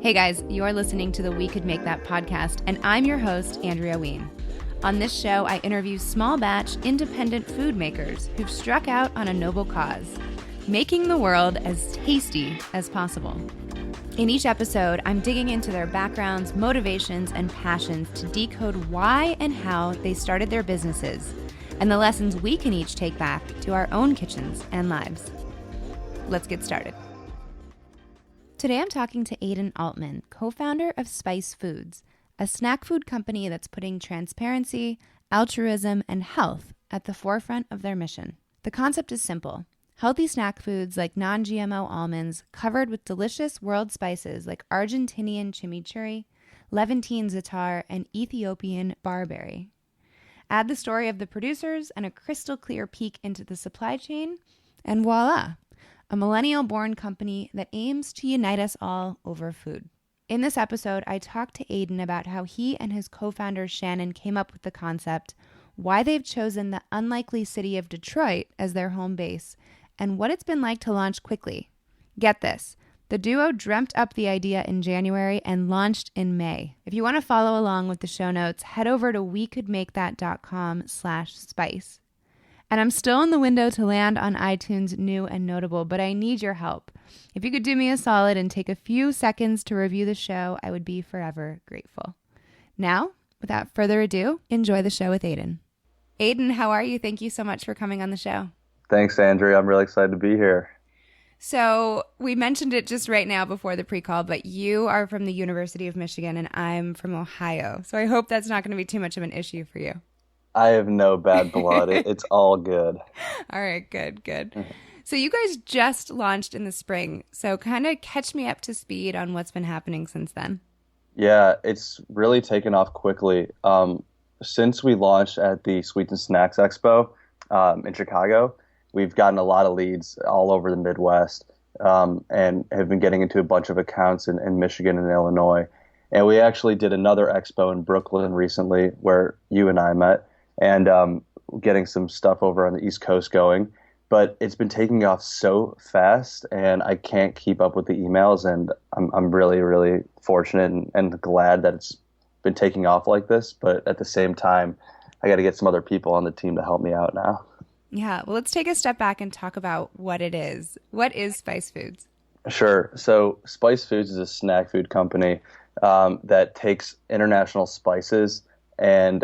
Hey guys, you're listening to the We Could Make That podcast, and I'm your host, Andrea Ween. On this show, I interview small batch, independent food makers who've struck out on a noble cause, making the world as tasty as possible. In each episode, I'm digging into their backgrounds, motivations, and passions to decode why and how they started their businesses, and the lessons we can each take back to our own kitchens and lives. Let's get started. Today I'm talking to Aidan Altman, co-founder of Spice Foods, a snack food company that's putting transparency, altruism, and health at the forefront of their mission. The concept is simple. Healthy snack foods like non-GMO almonds covered with delicious world spices like Argentinian chimichurri, Levantine za'atar, and Ethiopian berbere. Add the story of the producers and a crystal clear peek into the supply chain, and voila! A millennial-born company that aims to unite us all over food. In this episode, I talked to Aidan about how he and his co-founder Shannon came up with the concept, why they've chosen the unlikely city of Detroit as their home base, and what it's been like to launch quickly. Get this, the duo dreamt up the idea in January and launched in May. If you want to follow along with the show notes, head over to wecouldmakethat.com/spice. And I'm still in the window to land on iTunes new and notable, but I need your help. If you could do me a solid and take a few seconds to review the show, I would be forever grateful. Now, without further ado, enjoy the show with Aidan. Aidan, how are you? Thank you so much for coming on the show. Thanks, Andrea. I'm really excited to be here. So we mentioned it just right now before the pre-call, but you are from the University of Michigan and I'm from Ohio. So I hope that's not going to be too much of an issue for you. I have no bad blood. It's all good. All right, good. So you guys just launched in the spring. So kind of catch me up to speed on what's been happening since then. Yeah, it's really taken off quickly. Since we launched at the Sweets and Snacks Expo in Chicago, we've gotten a lot of leads all over the Midwest and have been getting into a bunch of accounts in Michigan and Illinois. And we actually did another expo in Brooklyn recently where you and I met. And getting some stuff over on the East Coast going. But it's been taking off so fast, and I can't keep up with the emails, and I'm really, really fortunate and glad that it's been taking off like this. But at the same time, I got to get some other people on the team to help me out now. Yeah, well, let's take a step back and talk about what it is. What is Spice Foods? Sure. So Spice Foods is a snack food company that takes international spices and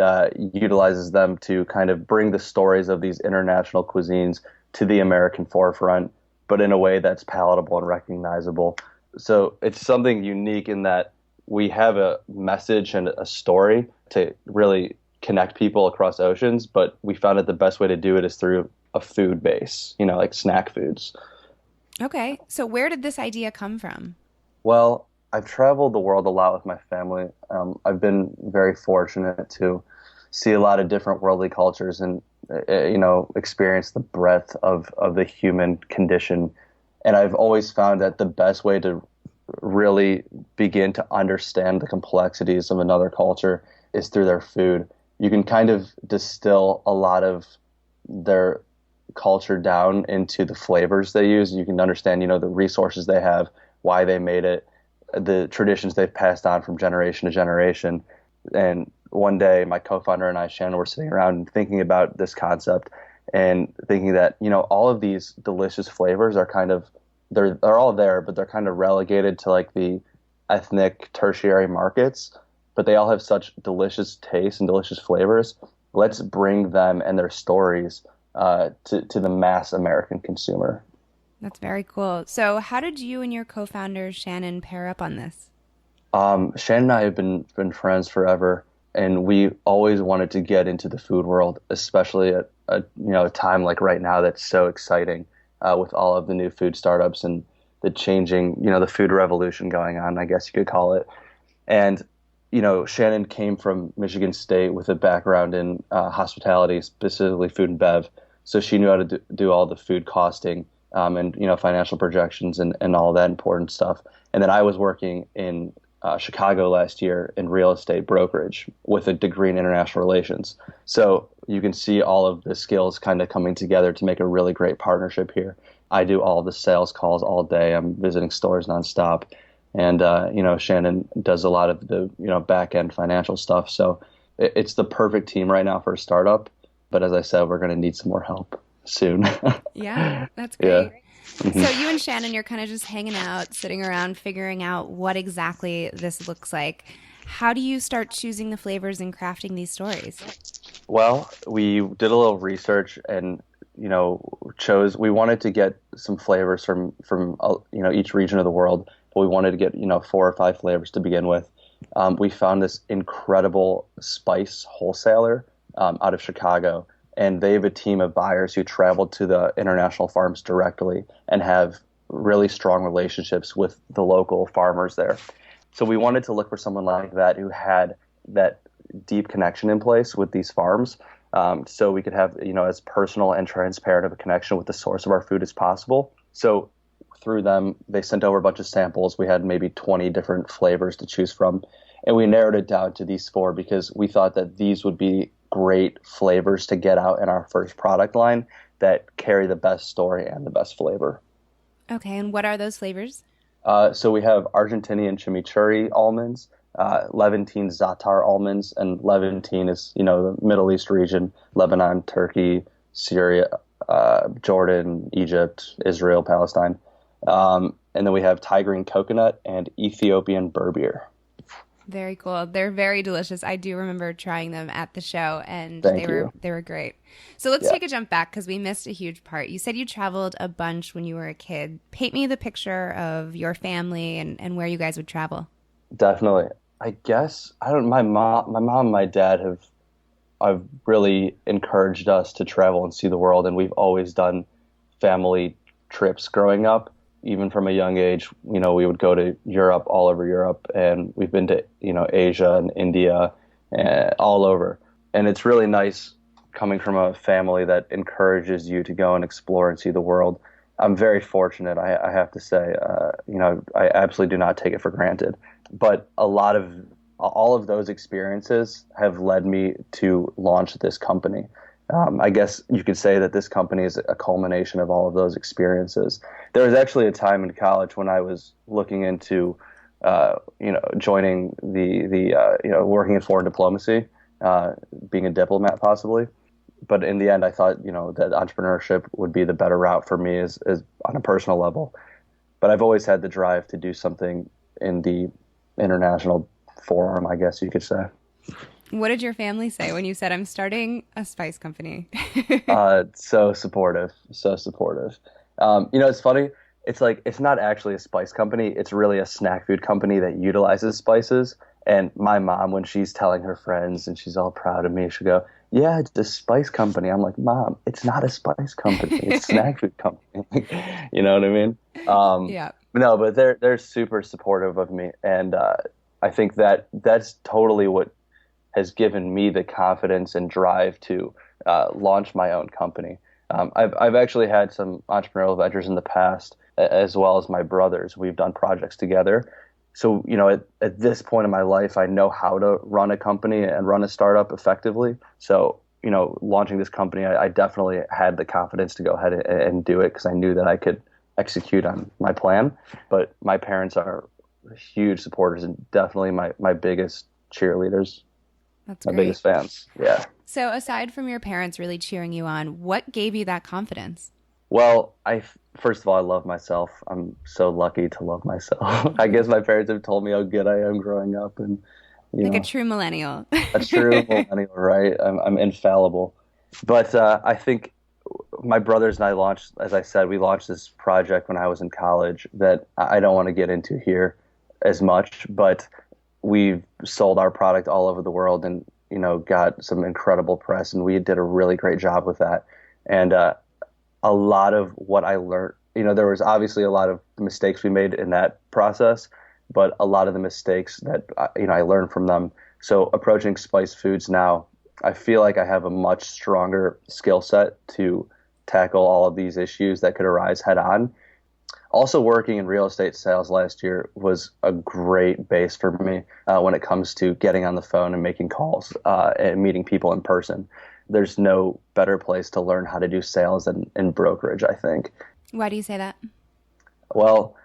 utilizes them to kind of bring the stories of these international cuisines to the American forefront, but in a way that's palatable and recognizable. So it's something unique in that we have a message and a story to really connect people across oceans, but we found that the best way to do it is through a food base, like snack foods. Okay, so where did this idea come from? Well, I've traveled the world a lot with my family. I've been very fortunate to see a lot of different worldly cultures and, experience the breadth of the human condition. And I've always found that the best way to really begin to understand the complexities of another culture is through their food. You can kind of distill a lot of their culture down into the flavors they use. You can understand, the resources they have, why they made it, the traditions they've passed on from generation to generation. And one day my co-founder and I, Shannon, were sitting around and thinking about this concept and thinking that, all of these delicious flavors are kind of, they're all there, but they're kind of relegated to like the ethnic tertiary markets, but they all have such delicious taste and delicious flavors. Let's bring them and their stories to the mass American consumer. That's very cool. So how did you and your co-founder, Shannon, pair up on this? Shannon and I have been friends forever, and we always wanted to get into the food world, especially at a time like right now that's so exciting with all of the new food startups and the changing, the food revolution going on, I guess you could call it. And, Shannon came from Michigan State with a background in hospitality, specifically food and bev. So she knew how to do all the food costing and financial projections and all that important stuff. And then I was working in Chicago last year in real estate brokerage with a degree in international relations. So you can see all of the skills kind of coming together to make a really great partnership here. I do all the sales calls all day. I'm visiting stores nonstop. And, Shannon does a lot of the, back end financial stuff. So it's the perfect team right now for a startup. But as I said, we're going to need some more help soon. Yeah, that's great. Yeah. So you and Shannon, you're kind of just hanging out, sitting around, figuring out what exactly this looks like. How do you start choosing the flavors and crafting these stories? Well, we did a little research and, we wanted to get some flavors from each region of the world, but we wanted to get, 4 or 5 flavors to begin with. We found this incredible spice wholesaler out of Chicago, and they have a team of buyers who travel to the international farms directly and have really strong relationships with the local farmers there. So we wanted to look for someone like that who had that deep connection in place with these farms, so we could have, as personal and transparent of a connection with the source of our food as possible. So through them, they sent over a bunch of samples. We had maybe 20 different flavors to choose from, and we narrowed it down to these 4 because we thought that these would be great flavors to get out in our first product line that carry the best story and the best flavor. Okay, and what are those flavors? So we have Argentinian chimichurri almonds, Levantine za'atar almonds, and Levantine is, the Middle East region, Lebanon, Turkey, Syria, Jordan, Egypt, Israel, Palestine. And then we have Thai green coconut and Ethiopian berbere. Very cool. They're very delicious. I do remember trying them at the show, and Thank they you. were great. So let's take a jump back because we missed a huge part. You said you traveled a bunch when you were a kid. Paint me the picture of your family and where you guys would travel. Definitely. I guess my mom and my dad have really encouraged us to travel and see the world, and we've always done family trips growing up. Even from a young age, we would go to Europe, all over Europe, and we've been to, Asia and India, all over. And it's really nice coming from a family that encourages you to go and explore and see the world. I'm very fortunate, I have to say. I absolutely do not take it for granted. But all of those experiences have led me to launch this company. I guess you could say that this company is a culmination of all of those experiences. There was actually a time in college when I was looking into, joining working in foreign diplomacy, being a diplomat possibly. But in the end, I thought, that entrepreneurship would be the better route for me as on a personal level. But I've always had the drive to do something in the international forum, I guess you could say. What did your family say when you said, I'm starting a spice company? So supportive, so supportive. It's funny. It's like, it's not actually a spice company. It's really a snack food company that utilizes spices. And my mom, when she's telling her friends and she's all proud of me, she'll go, yeah, it's a spice company. I'm like, Mom, it's not a spice company. It's a snack food company. You know what I mean? Yeah. No, but they're super supportive of me. And I think that's totally what has given me the confidence and drive to launch my own company. I've actually had some entrepreneurial ventures in the past, as well as my brothers. We've done projects together. So, at this point in my life, I know how to run a company and run a startup effectively. So, launching this company, I definitely had the confidence to go ahead and do it because I knew that I could execute on my plan. But my parents are huge supporters and definitely my biggest cheerleaders. That's my great. biggest fans. Yeah. So aside from your parents really cheering you on, what gave you that confidence? Well, first of all, I love myself. I'm so lucky to love myself. I guess my parents have told me how good I am growing up, and a true millennial. A true millennial, right? I'm infallible. But I think my brothers and I as I said, we launched this project when I was in college that I don't want to get into here as much, but we've sold our product all over the world and, got some incredible press, and we did a really great job with that. And a lot of what I learned, there was obviously a lot of mistakes we made in that process, but a lot of the mistakes that, I learned from them. So approaching Spice Foods now, I feel like I have a much stronger skill set to tackle all of these issues that could arise head on. Also, working in real estate sales last year was a great base for me when it comes to getting on the phone and making calls and meeting people in person. There's no better place to learn how to do sales than in brokerage, I think. Why do you say that? Well,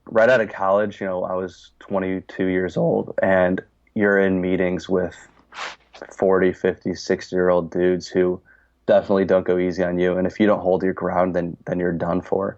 right out of college, I was 22 years old, and you're in meetings with 40, 50, 60-year-old dudes who definitely don't go easy on you. And if you don't hold your ground, then you're done for.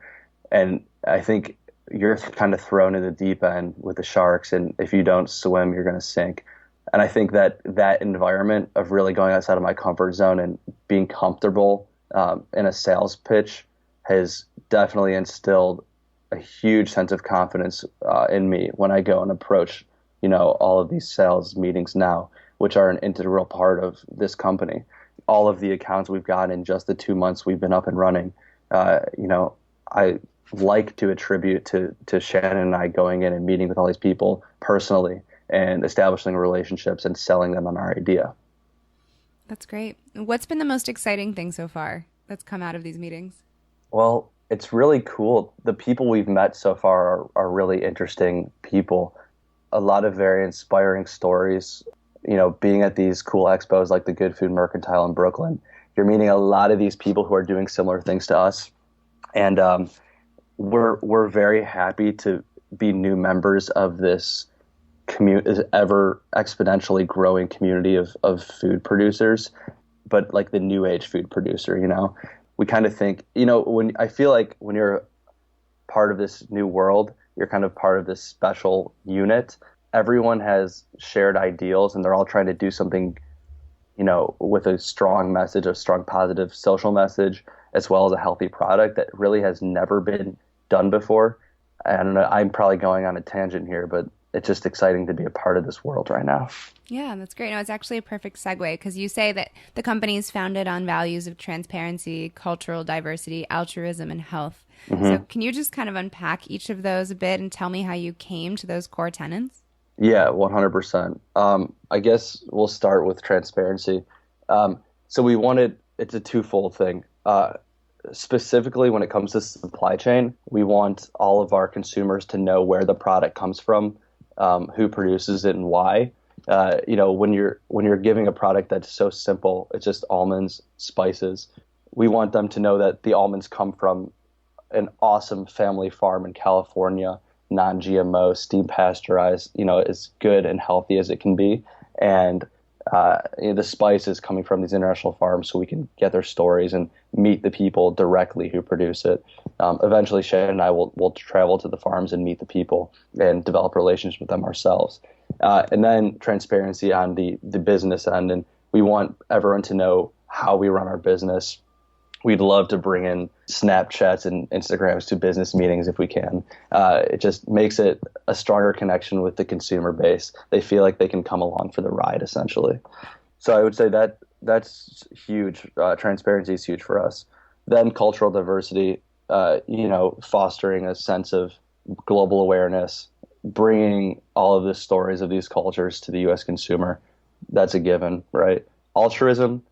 And I think you're kind of thrown in the deep end with the sharks, and if you don't swim, you're going to sink. And I think that environment of really going outside of my comfort zone and being comfortable in a sales pitch has definitely instilled a huge sense of confidence in me when I go and approach, all of these sales meetings now, which are an integral part of this company. All of the accounts we've gotten in just the 2 months we've been up and running, I like to attribute to Shannon and I going in and meeting with all these people personally and establishing relationships and selling them on our idea. That's great. What's been the most exciting thing so far that's come out of these meetings? Well, it's really cool. The people we've met so far are really interesting people. A lot of very inspiring stories. Being at these cool expos like the Good Food Mercantile in Brooklyn, you're meeting a lot of these people who are doing similar things to us. And we're very happy to be new members of this ever exponentially growing community of food producers, but like the new age food producer, we kind of think, I feel like when you're part of this new world, you're kind of part of this special unit. Everyone has shared ideals and they're all trying to do something, with a strong message, a strong positive social message, as well as a healthy product that really has never been done before. I don't know, I'm probably going on a tangent here, but it's just exciting to be a part of this world right now. Yeah, that's great. No, it's actually a perfect segue because you say that the company is founded on values of transparency, cultural diversity, altruism, and health. Mm-hmm. So can you just kind of unpack each of those a bit and tell me how you came to those core tenets? Yeah, 100%. I guess we'll start with transparency. So it's a twofold thing. Specifically, when it comes to supply chain, we want all of our consumers to know where the product comes from, who produces it, and why. When you're giving a product that's so simple, it's just almonds, spices. We want them to know that the almonds come from an awesome family farm in California, non-GMO, steam pasteurized. As good and healthy as it can be, and the spice is coming from these international farms, so we can get their stories and meet the people directly who produce it. Eventually, Shannon and I will travel to the farms and meet the people and develop relationships with them ourselves. And then transparency on the business end, and we want everyone to know how we run our business. We'd love to bring in Snapchats and Instagrams to business meetings if we can. It just makes it a stronger connection with the consumer base. They feel like they can come along for the ride, essentially. So I would say that's huge. Transparency is huge for us. Then cultural diversity, fostering a sense of global awareness, bringing all of the stories of these cultures to the U.S. consumer. That's a given, right? Altruism,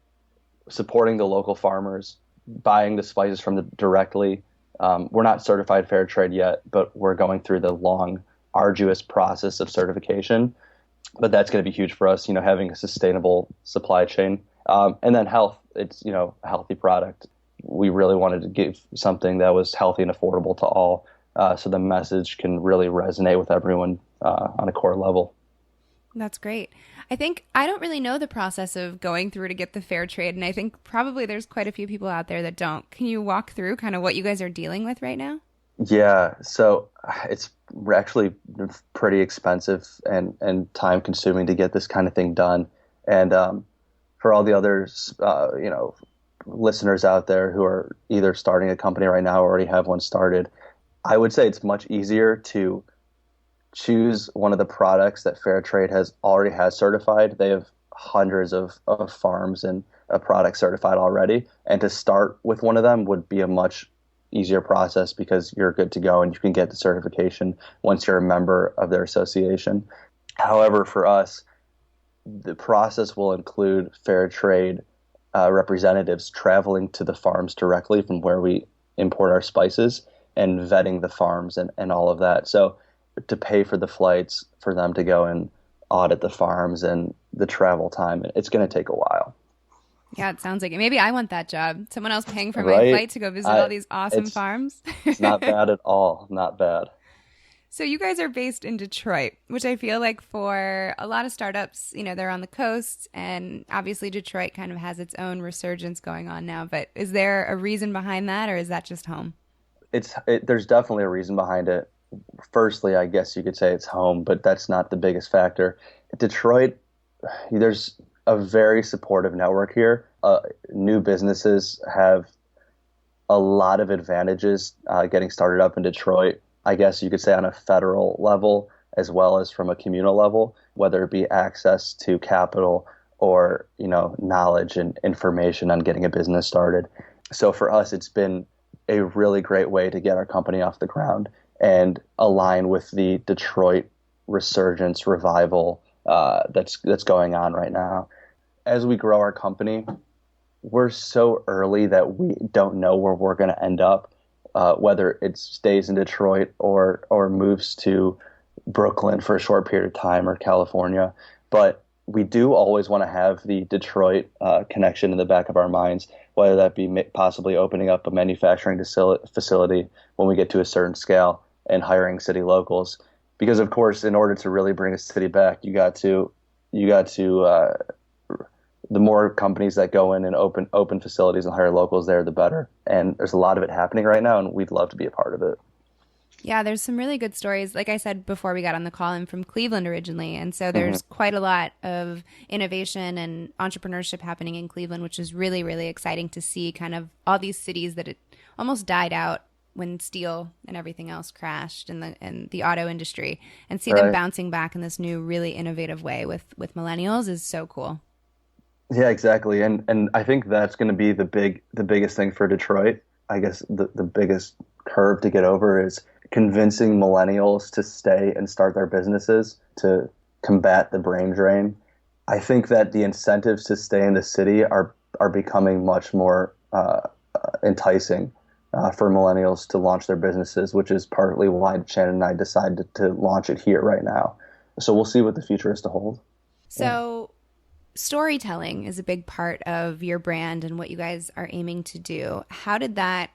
supporting the local farmers, buying the spices from them directly. We're not certified fair trade yet, but we're going through the long, arduous process of certification. But that's going to be huge for us, having a sustainable supply chain. And then health, it's, a healthy product. We really wanted to give something that was healthy and affordable to all, so the message can really resonate with everyone on a core level. That's great. I think I don't really know the process of going through to get the fair trade, and I think probably there's quite a few people out there that don't. Can you walk through kind of what you guys are dealing with right now? Yeah, so it's actually pretty expensive and time consuming to get this kind of thing done. And for all the others, listeners out there who are either starting a company right now or already have one started, I would say it's much easier to choose one of the products that Fair Trade already has certified. They have hundreds of farms and a product certified already. And to start with one of them would be a much easier process because you're good to go and you can get the certification once you're a member of their association. However, for us, the process will include Fair Trade representatives traveling to the farms directly from where we import our spices and vetting the farms and all of that. So to pay for the flights for them to go and audit the farms and the travel time, it's going to take a while. Yeah, it sounds like it. Maybe I want that job. Someone else paying for my flight to go visit all these awesome farms. It's not bad at all. Not bad. So you guys are based in Detroit, which I feel like for a lot of startups, they're on the coast, and obviously Detroit kind of has its own resurgence going on now. But is there a reason behind that, or is that just home? There's definitely a reason behind it. Firstly, I guess you could say it's home, but that's not the biggest factor. Detroit, there's a very supportive network here. New businesses have a lot of advantages getting started up in Detroit. I guess you could say on a federal level as well as from a communal level, whether it be access to capital or, knowledge and information on getting a business started. So for us, it's been a really great way to get our company off the ground and align with the Detroit resurgence revival that's going on right now. As we grow our company, we're so early that we don't know where we're going to end up. Whether it stays in Detroit or moves to Brooklyn for a short period of time or California. But we do always want to have the Detroit connection in the back of our minds, whether that be possibly opening up a manufacturing facility when we get to a certain scale and hiring city locals. Because, of course, in order to really bring a city back, you got to the more companies that go in and open facilities and hire locals there, the better. And there's a lot of it happening right now, and we'd love to be a part of it. Yeah, there's some really good stories. Like I said before we got on the call, I'm from Cleveland originally. And so there's quite a lot of innovation and entrepreneurship happening in Cleveland, which is really, really exciting to see kind of all these cities that it almost died out when steel and everything else crashed in the auto industry, and see them bouncing back in this new, really innovative way with Millennials is so cool. Yeah, exactly. And I think that's going to be the biggest thing for Detroit. I guess the biggest curve to get over is convincing Millennials to stay and start their businesses to combat the brain drain. I think that the incentives to stay in the city are becoming much more enticing for Millennials to launch their businesses, which is partly why Shannon and I decided to launch it here right now. So we'll see what the future is to hold. So storytelling is a big part of your brand and what you guys are aiming to do. How did that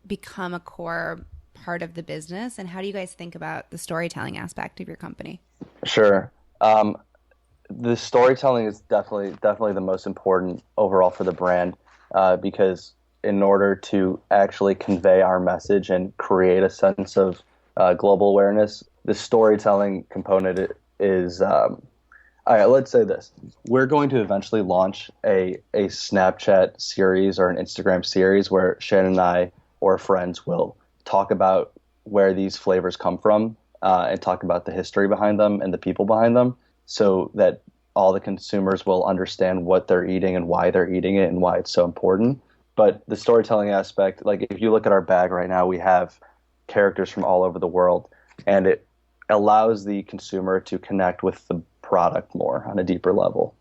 become a core part of the business, and how do you guys think about the storytelling aspect of your company? Sure. The storytelling is definitely the most important overall for the brand, because in order to actually convey our message and create a sense of global awareness, the storytelling component is all right, let's say this. We're going to eventually launch a Snapchat series or an Instagram series where Shannon and I or friends will talk about where these flavors come from and talk about the history behind them and the people behind them, so that all the consumers will understand what they're eating and why they're eating it and why it's so important. But the storytelling aspect, like if you look at our bag right now, we have characters from all over the world, and it allows the consumer to connect with the product more on a deeper level.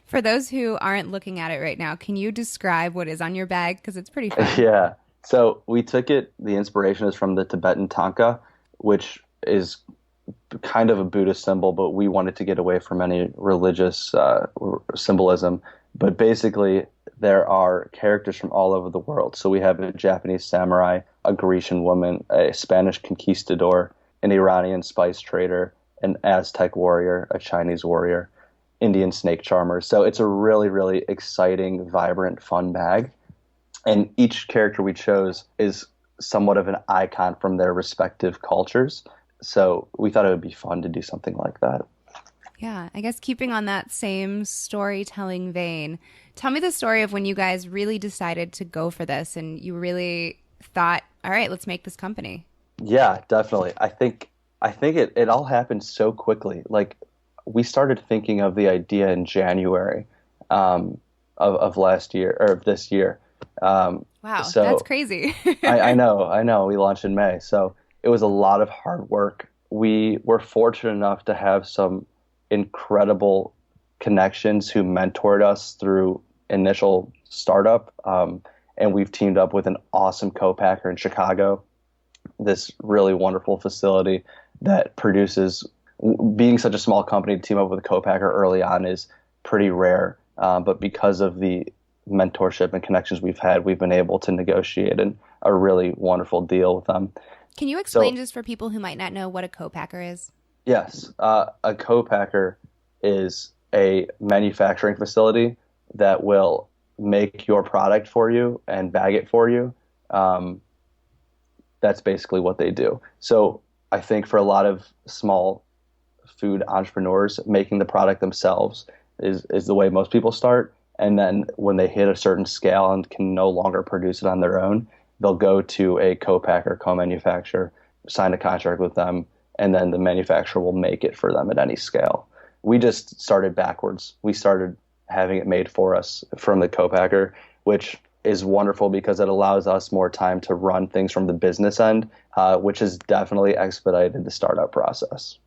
For those who aren't looking at it right now, can you describe what is on your bag? Because it's pretty fun. Yeah. So we took it, the inspiration is from the Tibetan tanka, which is kind of a Buddhist symbol, but we wanted to get away from any religious symbolism. But basically, there are characters from all over the world. So we have a Japanese samurai, a Grecian woman, a Spanish conquistador, an Iranian spice trader, an Aztec warrior, a Chinese warrior, Indian snake charmer. So it's a really, really exciting, vibrant, fun bag. And each character we chose is somewhat of an icon from their respective cultures. So we thought it would be fun to do something like that. Yeah, I guess keeping on that same storytelling vein, tell me the story of when you guys really decided to go for this and you really thought, all right, let's make this company. Yeah, definitely. I think it all happened so quickly. Like, we started thinking of the idea in January of last year, or of this year. Wow, so that's crazy. I know. We launched in May. So it was a lot of hard work. We were fortunate enough to have some incredible connections who mentored us through initial startup. And we've teamed up with an awesome co-packer in Chicago, this really wonderful facility that produces. Being such a small company, to team up with a co-packer early on is pretty rare. But because of the mentorship and connections we've had, we've been able to negotiate a really wonderful deal with them. Can you explain just for people who might not know what a co-packer is? Yes. A co-packer is a manufacturing facility that will make your product for you and bag it for you. That's basically what they do. So I think for a lot of small food entrepreneurs, making the product themselves is the way most people start. And then when they hit a certain scale and can no longer produce it on their own, they'll go to a co-packer, co-manufacturer, sign a contract with them, and then the manufacturer will make it for them at any scale. We just started backwards. We started having it made for us from the co-packer, which is wonderful because it allows us more time to run things from the business end, which has definitely expedited the startup process.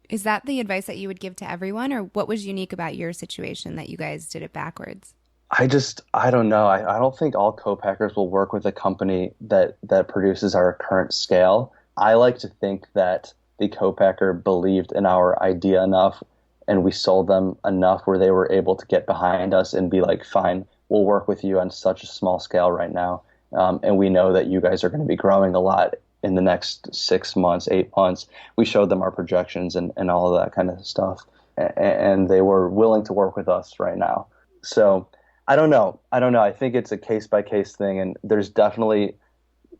Is that the advice that you would give to everyone, or what was unique about your situation that you guys did it backwards? I don't know. I don't think all co-packers will work with a company that produces our current scale. I like to think that the co-packer believed in our idea enough and we sold them enough where they were able to get behind us and be like, fine, we'll work with you on such a small scale right now. And we know that you guys are going to be growing a lot in the next 6 months, 8 months. We showed them our projections and all of that kind of stuff. And they were willing to work with us right now. So I don't know. I think it's a case by case thing. And there's definitely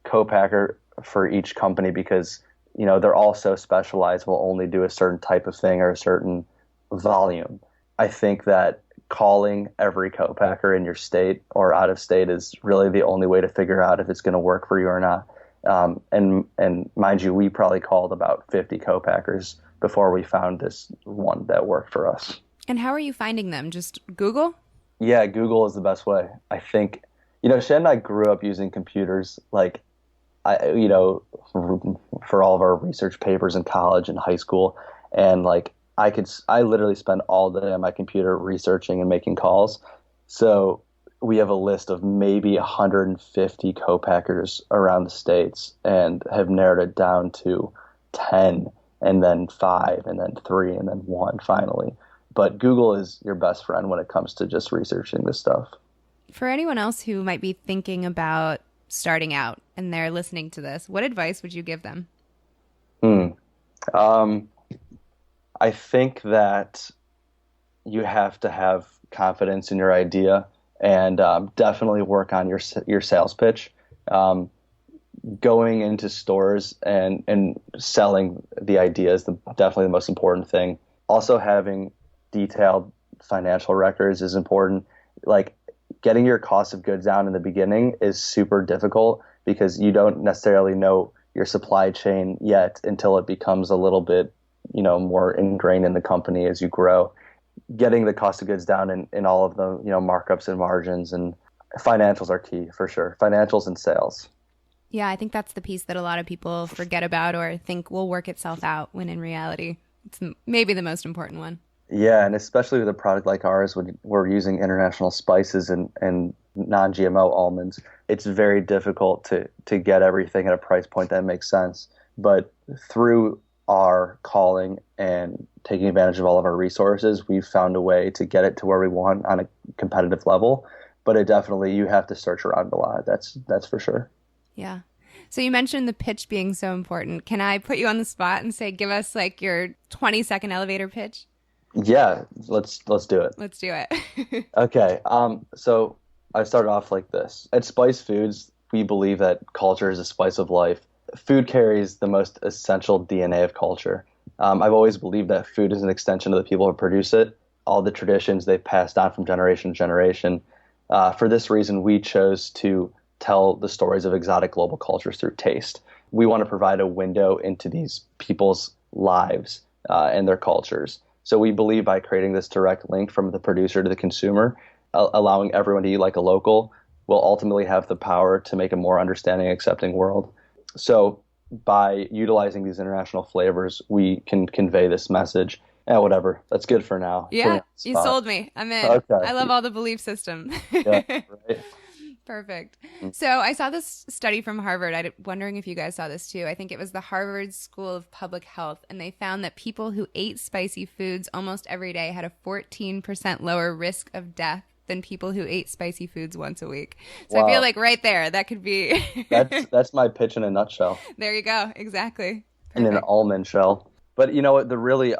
co-packer for each company because, they're all so specialized. Will only do a certain type of thing or a certain volume. I think that calling every co-packer in your state or out of state is really the only way to figure out if it's going to work for you or not. And mind you, we probably called about 50 co-packers before we found this one that worked for us. And how are you finding them? Just Google? Yeah, Google is the best way. I think, Shannon and I grew up using computers, for all of our research papers in college and high school. And I literally spend all day on my computer researching and making calls. So we have a list of maybe 150 co-packers around the states and have narrowed it down to 10 and then 5 and then 3 and then 1 finally. But Google is your best friend when it comes to just researching this stuff. For anyone else who might be thinking about starting out and they're listening to this, what advice would you give them? I think that you have to have confidence in your idea and definitely work on your sales pitch. Going into stores and selling the idea is definitely the most important thing. Also having detailed financial records is important. Getting your cost of goods down in the beginning is super difficult because you don't necessarily know your supply chain yet until it becomes a little bit, more ingrained in the company as you grow. Getting the cost of goods down in all of the, markups and margins and financials are key for sure. Financials and sales. Yeah, I think that's the piece that a lot of people forget about or think will work itself out when in reality, it's maybe the most important one. Yeah, and especially with a product like ours, when we're using international spices and non-GMO almonds, it's very difficult to get everything at a price point that makes sense. But through our calling and taking advantage of all of our resources, we've found a way to get it to where we want on a competitive level. But you have to search around a lot. That's for sure. Yeah. So you mentioned the pitch being so important. Can I put you on the spot and say, give us your 20-second elevator pitch? Yeah, let's do it. Let's do it. Okay. So I started off like this. At Spice Foods, we believe that culture is a spice of life. Food carries the most essential DNA of culture. I've always believed that food is an extension of the people who produce it, all the traditions they've passed on from generation to generation. For this reason, we chose to tell the stories of exotic global cultures through taste. We want to provide a window into these people's lives and their cultures. So we believe by creating this direct link from the producer to the consumer, allowing everyone to eat like a local, will ultimately have the power to make a more understanding, accepting world. So by utilizing these international flavors, we can convey this message. Whatever. That's good for now. Yeah, you sold me. I'm in. Okay. I love all the belief system. Yeah, right. Perfect. So I saw this study from Harvard. I'm wondering if you guys saw this too. I think it was the Harvard School of Public Health, and they found that people who ate spicy foods almost every day had a 14% lower risk of death than people who ate spicy foods once a week. So Wow. I feel like right there, that could be. That's my pitch in a nutshell. There you go. Exactly. In an Perfect. almond shell. But you know what?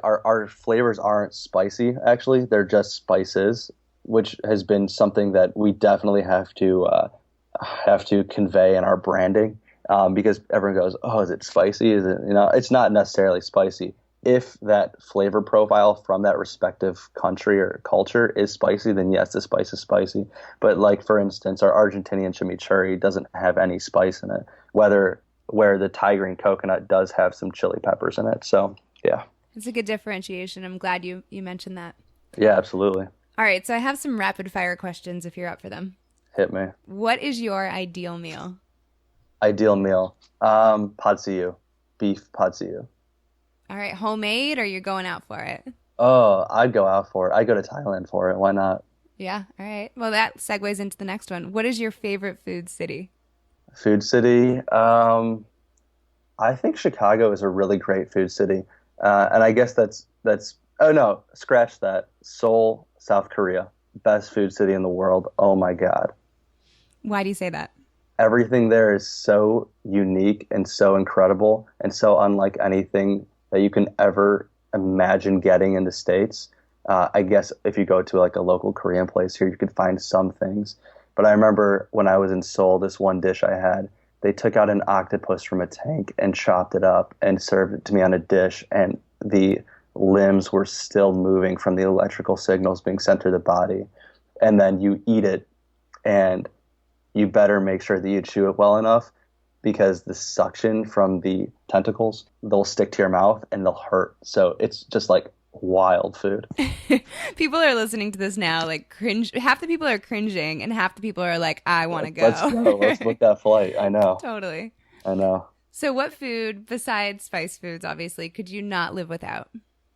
Our flavors aren't spicy. Actually, they're just spices, which has been something that we definitely have to convey in our branding, because everyone goes, "Oh, is it spicy? Is it?" It's not necessarily spicy. If that flavor profile from that respective country or culture is spicy, then yes, the spice is spicy. But like, for instance, our Argentinian chimichurri doesn't have any spice in it, where the tigerine coconut does have some chili peppers in it. So, yeah. It's a good differentiation. I'm glad you mentioned that. Yeah, absolutely. All right, so I have some rapid fire questions if you're up for them. Hit me. What is your ideal meal? Ideal meal. Pad see ew. Beef pad see ew. All right, homemade or you're going out for it? Oh, I'd go out for it. I'd go to Thailand for it. Why not? Yeah, all right. Well, that segues into the next one. What is your favorite food city? Food city. I think Chicago is a really great food city. And I guess that's, oh no, scratch that. Seoul, South Korea. Best food city in the world. Oh my God. Why do you say that? Everything there is so unique and so incredible and so unlike anything that you can ever imagine getting in the States. I guess if you go to like a local Korean place here, you could find some things. But I remember when I was in Seoul, this one dish I had, they took out an octopus from a tank and chopped it up and served it to me on a dish. And the limbs were still moving from the electrical signals being sent through the body. And then you eat it, and you better make sure that you chew it well enough, because the suction from the tentacles, they'll stick to your mouth and they'll hurt. So it's just like wild food. People are listening to this now, like cringe. Half the people are cringing and half the people are like, I want to go. Let's go. Let's book that flight. I know. Totally. I know. So what food, besides spice foods, obviously, could you not live without?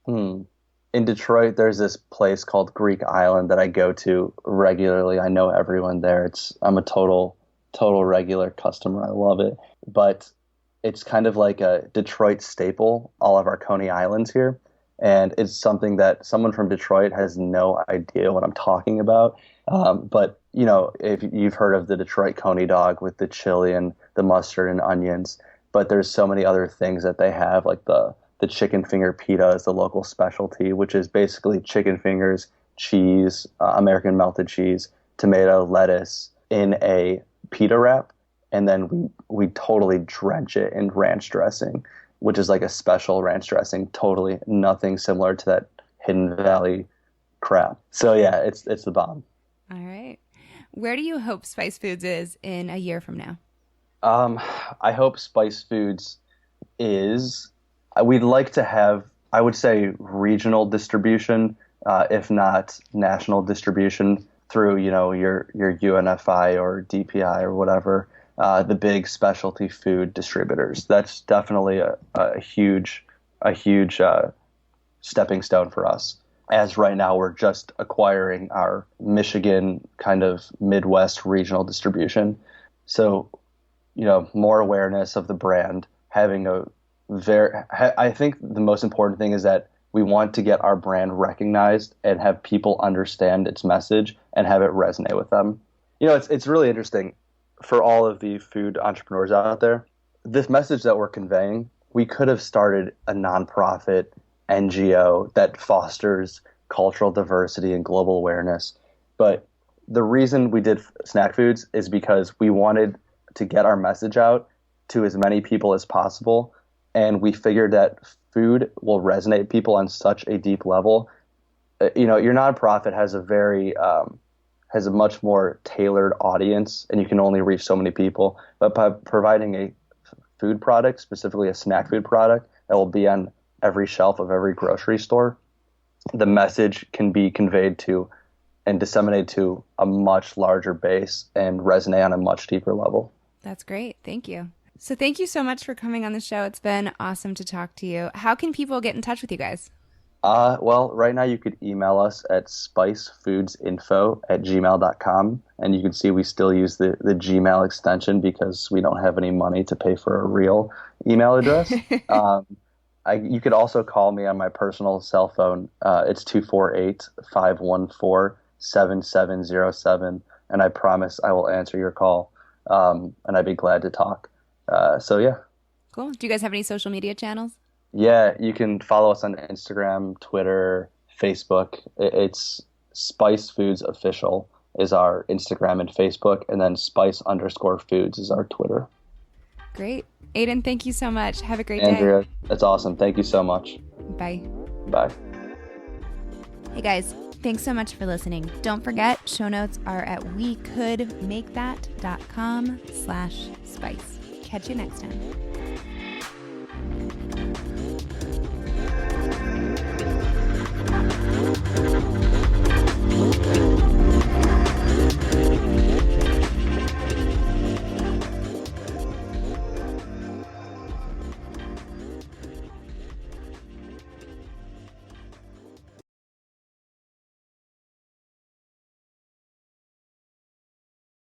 In Detroit, there's this place called Greek Island that I go to regularly. I know everyone there. I'm a total regular customer. I love it. But it's kind of like a Detroit staple, all of our Coney Islands here. And it's something that someone from Detroit has no idea what I'm talking about. But, if you've heard of the Detroit Coney dog with the chili and the mustard and onions, but there's so many other things that they have, like the chicken finger pita is the local specialty, which is basically chicken fingers, cheese, American melted cheese, tomato, lettuce in a pita wrap. And then we totally drench it in ranch dressing, which is like a special ranch dressing, totally nothing similar to that Hidden Valley crap. So yeah, it's the bomb. All right. Where do you hope Spice Foods is in a year from now? I hope Spice Foods we'd like to have, I would say, regional distribution, if not national distribution through, your UNFI or DPI or whatever, the big specialty food distributors. That's definitely a huge stepping stone for us. As right now, we're just acquiring our Michigan kind of Midwest regional distribution. So, more awareness of the brand, having I think the most important thing is that we want to get our brand recognized and have people understand its message and have it resonate with them. It's really interesting for all of the food entrepreneurs out there. This message that we're conveying, we could have started a nonprofit NGO that fosters cultural diversity and global awareness. But the reason we did snack foods is because we wanted to get our message out to as many people as possible. And we figured that food will resonate people on such a deep level. Your nonprofit has has a much more tailored audience, and you can only reach so many people. But by providing a food product, specifically a snack food product, that will be on every shelf of every grocery store, the message can be conveyed to and disseminated to a much larger base and resonate on a much deeper level. That's great. Thank you. So thank you so much for coming on the show. It's been awesome to talk to you. How can people get in touch with you guys? Well, right now you could email us at spicefoodsinfo@gmail.com. And you can see we still use the Gmail extension because we don't have any money to pay for a real email address. You could also call me on my personal cell phone. It's 248-514 888-888-7707. And I promise I will answer your call. And I'd be glad to talk. So yeah. Cool. Do you guys have any social media channels? Yeah, you can follow us on Instagram, Twitter, Facebook. It's Spice Foods Official is our Instagram and Facebook, and then Spice_Foods is our Twitter. Great. Aidan, thank you so much. Have a great Andrea, day. that's awesome. Thank you so much. Bye. Bye. Hey guys, thanks so much for listening. Don't forget, show notes are at wecouldmakethat.com/spice. Catch you next time.